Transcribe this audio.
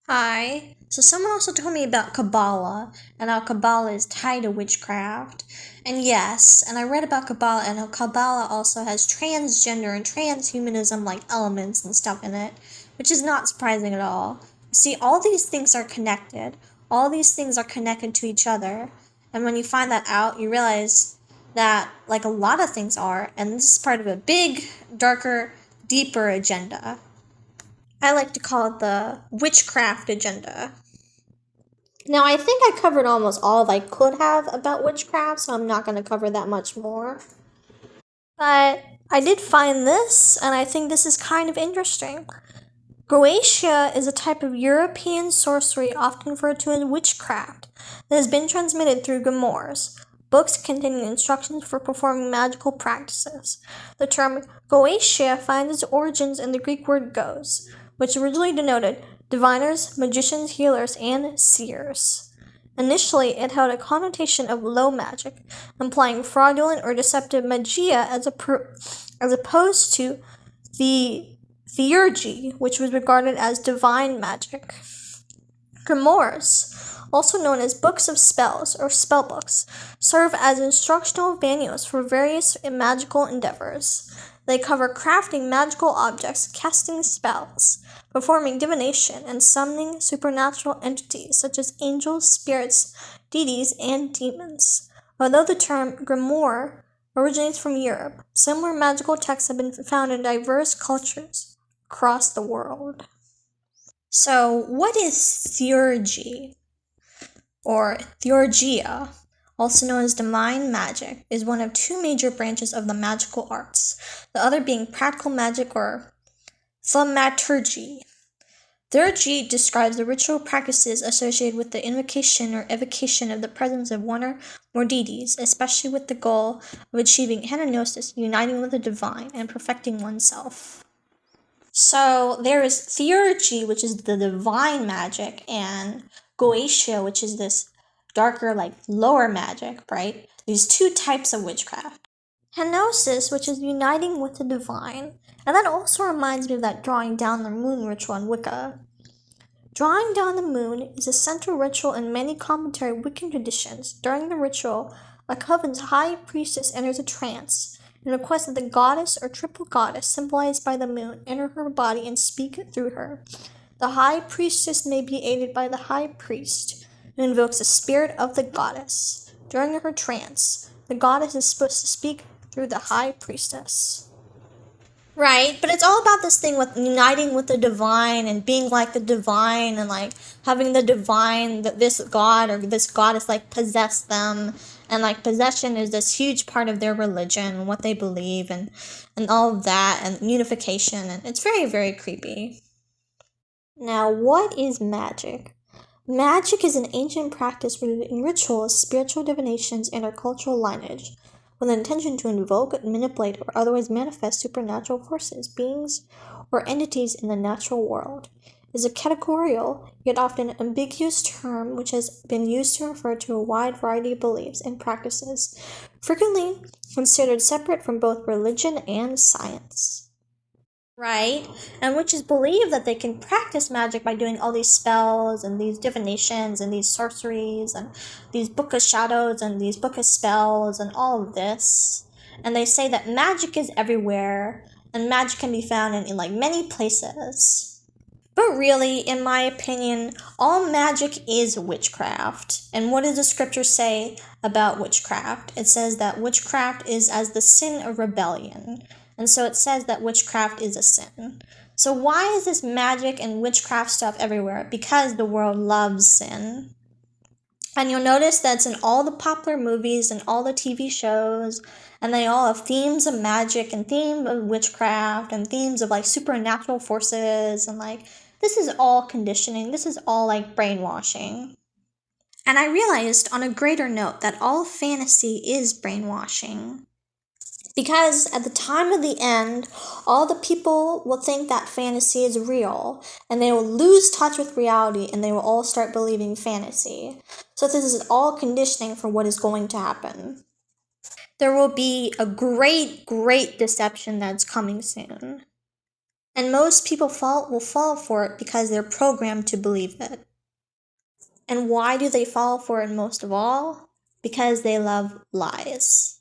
Hi. So someone also told me about Kabbalah and how Kabbalah is tied to witchcraft. And yes, and I read about Kabbalah and how Kabbalah also has transgender and transhumanism like elements and stuff in it, which is not surprising at all. See, all these things are connected. All these things are connected to each other. And when you find that out, you realize that like a lot of things are, and this is part of a big, darker, deeper agenda. I like to call it the Witchcraft Agenda. Now, I think I covered almost all I could have about witchcraft, so I'm not going to cover that much more. But I did find this, and I think this is kind of interesting. Goetia is a type of European sorcery often referred to as witchcraft that has been transmitted through grimoires, books containing instructions for performing magical practices. The term Goetia finds its origins in the Greek word goes, which originally denoted diviners, magicians, healers, and seers. Initially, it held a connotation of low magic, implying fraudulent or deceptive magia as opposed to the theurgy, which was regarded as divine magic. Grimoires, also known as books of spells or spellbooks, serve as instructional manuals for various magical endeavors. They cover crafting magical objects, casting spells, performing divination, and summoning supernatural entities such as angels, spirits, deities, and demons. Although the term grimoire originates from Europe, similar magical texts have been found in diverse cultures across the world. So, what is theurgy, or theurgia, also known as divine magic, is one of two major branches of the magical arts, the other being practical magic or thaumaturgy. Theurgy describes the ritual practices associated with the invocation or evocation of the presence of one or more deities, especially with the goal of achieving henosis, uniting with the divine, and perfecting oneself. So there is theurgy, which is the divine magic, and goetia, which is this darker, like lower magic, right? These two types of witchcraft. Henosis, which is uniting with the divine. And that also reminds me of that drawing down the moon ritual in Wicca. Drawing down the moon is a central ritual in many commentary Wiccan traditions. During the ritual, a coven's high priestess enters a trance and requests that the goddess or triple goddess, symbolized by the moon, enter her body and speak through her. The high priestess may be aided by the high priest, who invokes the spirit of the goddess. During her trance, the goddess is supposed to speak through the high priestess. Right, but it's all about this thing with uniting with the divine and being like the divine and like having the divine, that this god or this goddess like possess them. And like possession is this huge part of their religion and what they believe and all of that and unification. And it's very, very creepy. Now, what is magic? Magic is an ancient practice rooted in rituals, spiritual divinations, and our cultural lineage, with the intention to invoke, manipulate, or otherwise manifest supernatural forces, beings, or entities in the natural world. It is a categorical, yet often ambiguous term which has been used to refer to a wide variety of beliefs and practices, frequently considered separate from both religion and science. Right? And witches believe that they can practice magic by doing all these spells and these divinations and these sorceries and these book of shadows and these book of spells and all of this. And they say that magic is everywhere and magic can be found in like many places. But really, in my opinion, all magic is witchcraft. And what does the scripture say about witchcraft? It says that witchcraft is as the sin of rebellion. And so it says that witchcraft is a sin. So why is this magic and witchcraft stuff everywhere? Because the world loves sin. And you'll notice that it's in all the popular movies and all the TV shows, and they all have themes of magic and themes of witchcraft and themes of like supernatural forces, and like this is all conditioning, this is all like brainwashing. And I realized on a greater note that all fantasy is brainwashing. Because at the time of the end, all the people will think that fantasy is real, and they will lose touch with reality, and they will all start believing fantasy. So this is all conditioning for what is going to happen. There will be a great, great deception that's coming soon. And most people will fall for it because they're programmed to believe it. And why do they fall for it most of all? Because they love lies.